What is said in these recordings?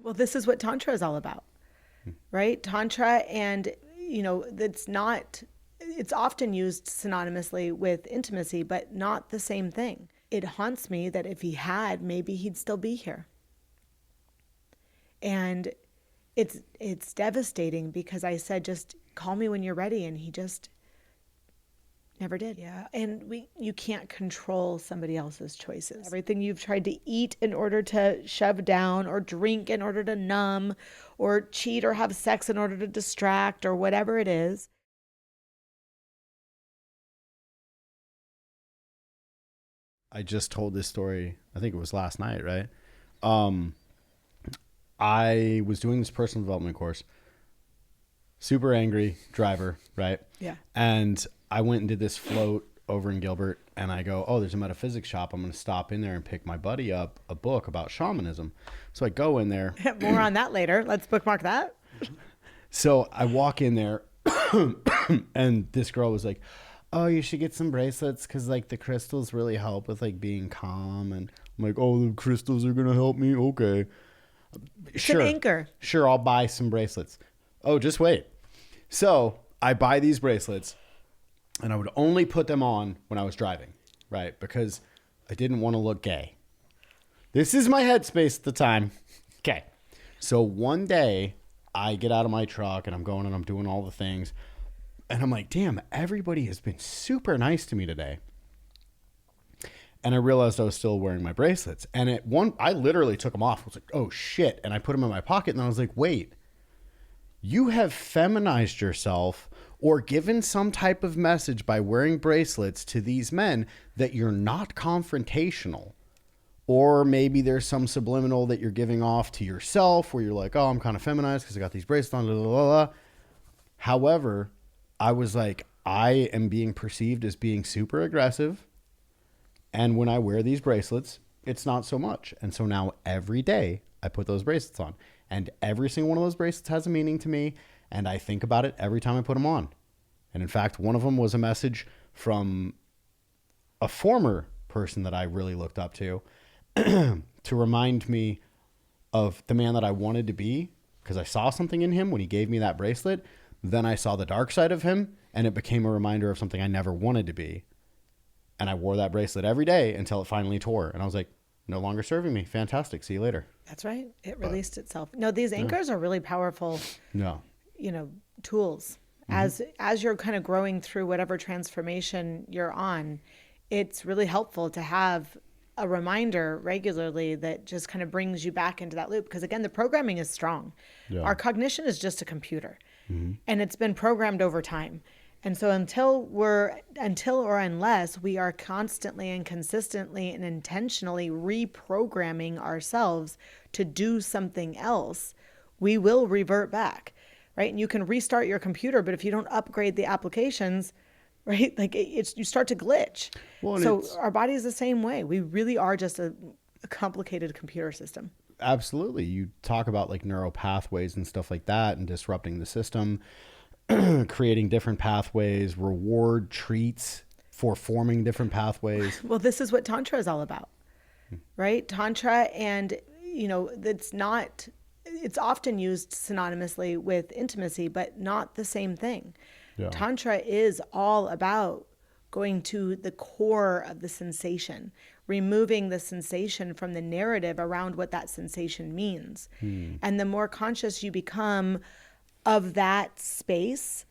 Well, this is what Tantra is all about, right? Tantra, and, it's often used synonymously with intimacy, but not the same thing. It haunts me that if he had, maybe he'd still be here. And it's devastating because I said, just call me when you're ready. And he just never did. Yeah. And you can't control somebody else's choices. Everything you've tried to eat in order to shove down, or drink in order to numb, or cheat or have sex in order to distract, or whatever it is. I just told this story, I think it was last night, right? I was doing this personal development course, super angry driver, right? Yeah. And I went and did this float over in Gilbert, and I go, oh, there's a metaphysics shop. I'm going to stop in there and pick my buddy up a book about shamanism. So I go in there. More on that later. Let's bookmark that. So I walk in there and this girl was like, oh, you should get some bracelets because like the crystals really help with like being calm. And I'm like, oh, the crystals are going to help me. Okay. Sure. An anchor. Sure. I'll buy some bracelets. Oh, just wait. So I buy these bracelets and I would only put them on when I was driving, right? Because I didn't want to look gay. This is my headspace at the time. Okay. So one day I get out of my truck and I'm going and I'm doing all the things. And I'm like, damn, everybody has been super nice to me today. And I realized I was still wearing my bracelets. And I literally took them off. I was like, oh shit. And I put them in my pocket and I was like, wait, you have feminized yourself or given some type of message by wearing bracelets to these men that you're not confrontational. Or maybe there's some subliminal that you're giving off to yourself where you're like, oh, I'm kind of feminized because I got these bracelets on, blah, blah, blah. However, I was like, I am being perceived as being super aggressive. And when I wear these bracelets, it's not so much. And so now every day I put those bracelets on. And every single one of those bracelets has a meaning to me. And I think about it every time I put them on. And in fact, one of them was a message from a former person that I really looked up to remind me of the man that I wanted to be, because I saw something in him when he gave me that bracelet. Then I saw the dark side of him, and it became a reminder of something I never wanted to be. And I wore that bracelet every day until it finally tore. And I was like, no longer serving me. Fantastic. See you later. That's right. It released itself. No, these anchors are really powerful, tools. Mm-hmm. As you're kind of growing through whatever transformation you're on, it's really helpful to have a reminder regularly that just kind of brings you back into that loop. Because again, the programming is strong. Yeah. Our cognition is just a computer. Mm-hmm. And it's been programmed over time. And so until or unless we are constantly and consistently and intentionally reprogramming ourselves to do something else, we will revert back, right? And you can restart your computer, but if you don't upgrade the applications, right, like you start to glitch. Well, so our body is the same way. We really are just a complicated computer system. Absolutely. You talk about like neural pathways and stuff like that and disrupting the system, creating different pathways, reward treats for forming different pathways. Well, this is what Tantra is all about, right? Tantra, and, it's often used synonymously with intimacy, but not the same thing. Yeah. Tantra is all about going to the core of the sensation, removing the sensation from the narrative around what that sensation means. And the more conscious you become of that space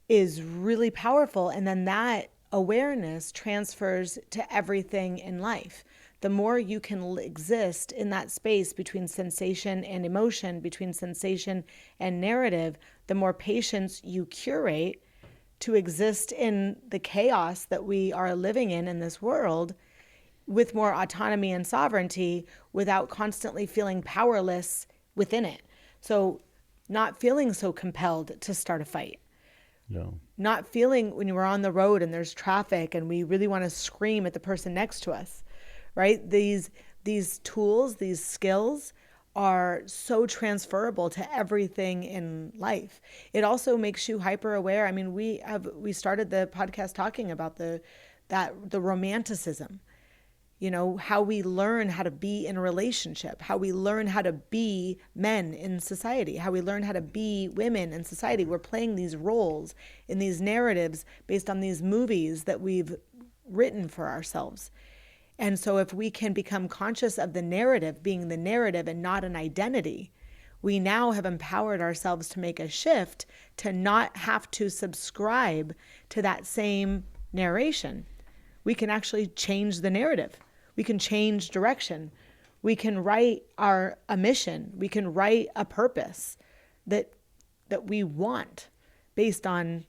is really powerful. And then that awareness transfers to everything in life. The more you can exist in that space between sensation and emotion, between sensation and narrative, the more patience you curate to exist in the chaos that we are living in this world with more autonomy and sovereignty without constantly feeling powerless within it. So not feeling so compelled to start a fight. No. Not feeling when we're on the road and there's traffic and we really want to scream at the person next to us, right? These tools, these skills are so transferable to everything in life. It also makes you hyper aware. I mean, we started the podcast talking about the romanticism. how we learn how to be in a relationship, how we learn how to be men in society, how we learn how to be women in society. We're playing these roles in these narratives based on these movies that we've written for ourselves. And so if we can become conscious of the narrative being the narrative and not an identity, we now have empowered ourselves to make a shift to not have to subscribe to that same narration. We can actually change the narrative. We can change direction. We can write a mission. We can write a purpose that we want based on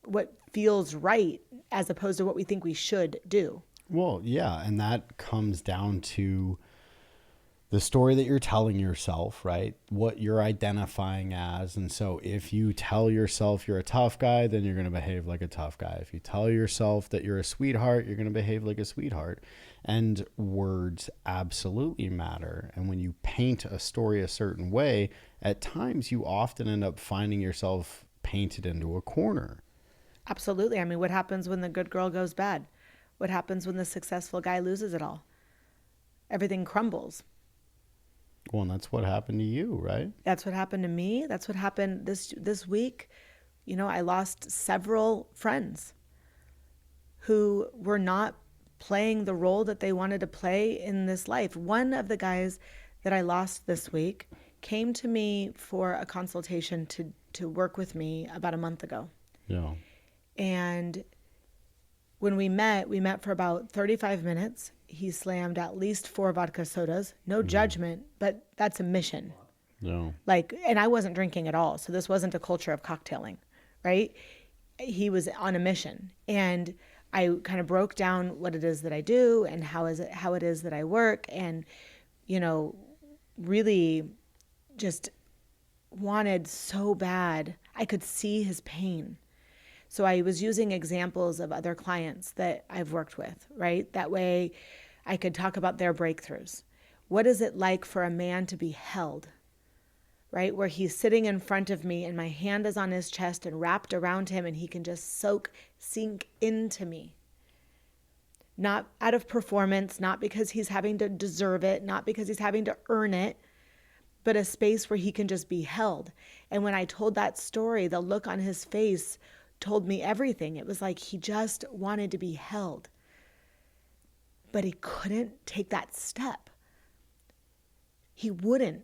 what feels right as opposed to what we think we should do. Well, yeah, and that comes down to the story that you're telling yourself, right? What you're identifying as. And so if you tell yourself you're a tough guy, then you're going to behave like a tough guy. If you tell yourself that you're a sweetheart, you're going to behave like a sweetheart. And words absolutely matter. And when you paint a story a certain way, at times you often end up finding yourself painted into a corner. Absolutely. I mean, what happens when the good girl goes bad? What happens when the successful guy loses it all? Everything crumbles. Well, and that's what happened to you, right? That's what happened to me. That's what happened this week. I lost several friends who were not playing the role that they wanted to play in this life. One of the guys that I lost this week came to me for a consultation to work with me about a month ago. Yeah. And when we met for about 35 minutes. He slammed at least 4 vodka sodas. No judgment, but that's a mission. No. And I wasn't drinking at all. So this wasn't a culture of cocktailing, right? He was on a mission. And I kind of broke down what it is that I do and how it is that I work, and, really just wanted so bad. I could see his pain. So I was using examples of other clients that I've worked with, right? That way I could talk about their breakthroughs. What is it like for a man to be held, right? Where he's sitting in front of me and my hand is on his chest and wrapped around him and he can just sink into me. Not out of performance, not because he's having to deserve it, not because he's having to earn it, but a space where he can just be held. And when I told that story, the look on his face told me everything. It was like he just wanted to be held, but he couldn't take that step. He wouldn't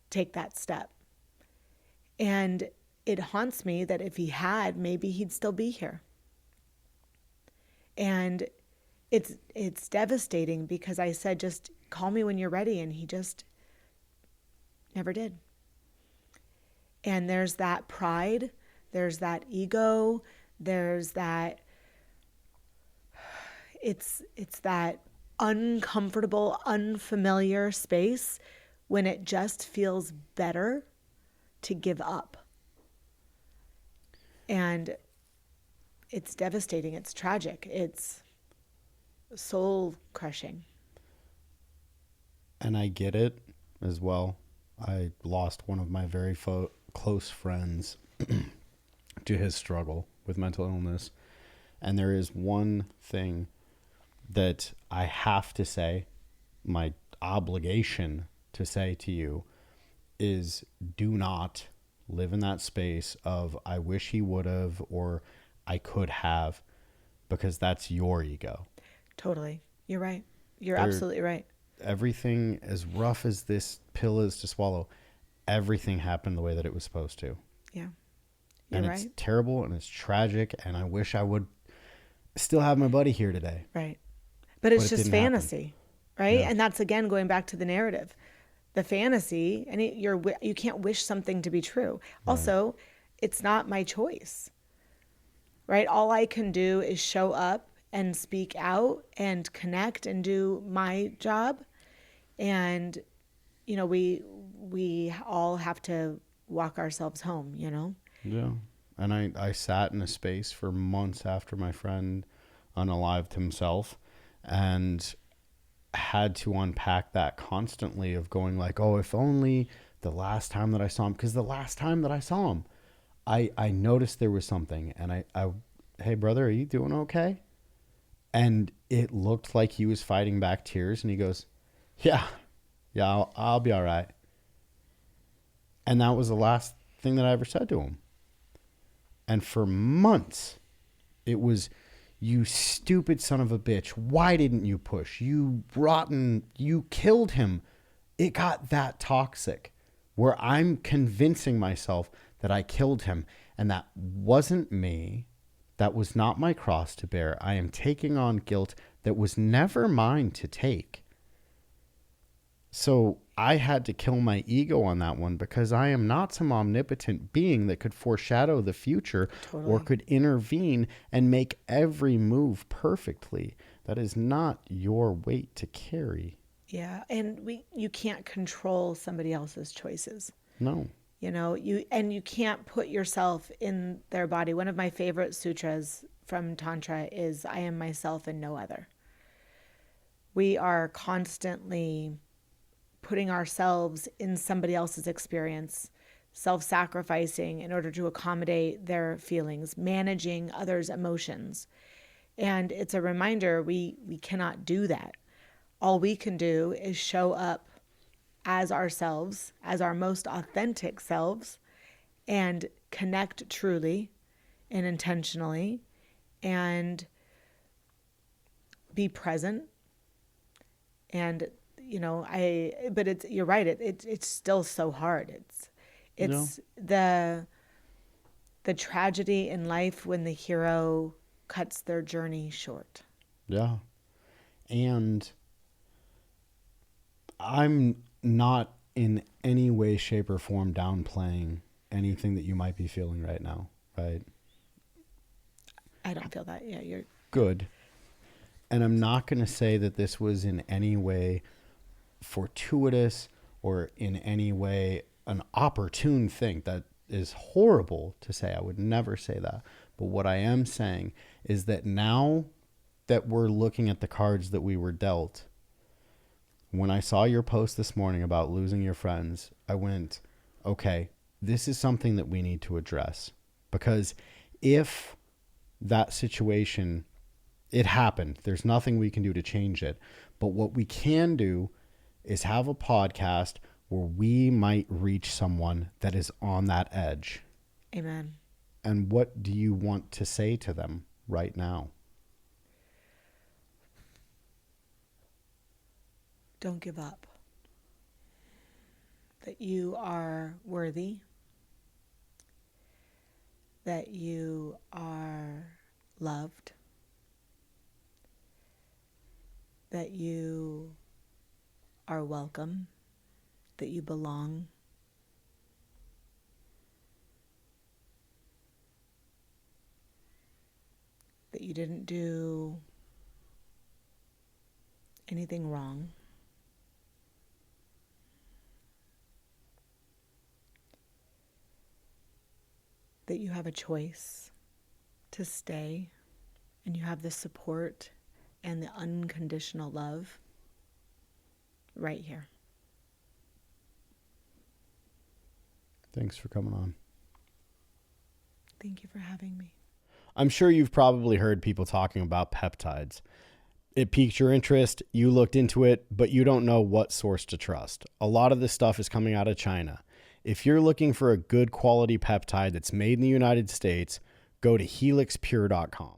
take that step. And it haunts me that if he had, maybe he'd still be here. And it's devastating because I said, just call me when you're ready. And he just never did. And there's that pride, there's that ego, there's that, it's that uncomfortable, unfamiliar space when it just feels better to give up. And it's devastating, it's tragic, it's soul crushing. And I get it as well. I lost one of my very close friends to his struggle with mental illness. And there is one thing that I have to say, my obligation to say to you, is do not live in that space of I wish he would have or I could have, because that's your ego. Totally. You're right. You're absolutely right. Everything, as rough as this pill is to swallow, everything happened the way that it was supposed to. Yeah. You're right. It's terrible and it's tragic, and I wish I would still have my buddy here today. Right. But it's just fantasy, right? Yeah. And that's, again, going back to the narrative. The fantasy, and you can't wish something to be true. Right. Also, it's not my choice, right? All I can do is show up and speak out and connect and do my job. And, we all have to walk ourselves home, Yeah. And I sat in a space for months after my friend unalived himself and had to unpack that constantly of going like, oh, if only the last time that I saw him, because the last time that I saw him, I noticed there was something, and I hey brother, are you doing okay? And it looked like he was fighting back tears, and he goes, yeah, I'll be all right. And that was the last thing that I ever said to him. And for months, it was, you stupid son of a bitch. Why didn't you push? You rotten, you killed him. It got that toxic where I'm convincing myself that I killed him. And that wasn't me. That was not my cross to bear. I am taking on guilt that was never mine to take. So I had to kill my ego on that one, because I am not some omnipotent being that could foreshadow the future. Totally. Or could intervene and make every move perfectly. That is not your weight to carry. Yeah, and you can't control somebody else's choices. No. You can't put yourself in their body. One of my favorite sutras from Tantra is, I am myself and no other. We are constantly putting ourselves in somebody else's experience, self-sacrificing in order to accommodate their feelings, managing others' emotions. And it's a reminder we cannot do that. All we can do is show up as ourselves, as our most authentic selves, and connect truly and intentionally, and be present. And but you're right. It's still so hard. It's the tragedy in life when the hero cuts their journey short. Yeah. And I'm not in any way, shape, or form downplaying anything that you might be feeling right now, right? I don't feel that. Yeah, you're good. And I'm not going to say that this was in any way fortuitous or in any way an opportune thing. That is horrible to say. I would never say that. But what I am saying is that now that we're looking at the cards that we were dealt, when I saw your post this morning about losing your friends, I went, okay, this is something that we need to address. Because if that situation, it happened, there's nothing we can do to change it. But what we can do is have a podcast where we might reach someone that is on that edge. Amen. And what do you want to say to them right now? Don't give up. That you are worthy. That you are loved. That you are welcome. That you belong. That you didn't do anything wrong. That you have a choice to stay, and you have the support and the unconditional love right here. Thanks for coming on. Thank you for having me. I'm sure you've probably heard people talking about peptides. It piqued your interest, you looked into it, but you don't know what source to trust. A lot of this stuff is coming out of China. If you're looking for a good quality peptide that's made in the United States, go to helixpure.com.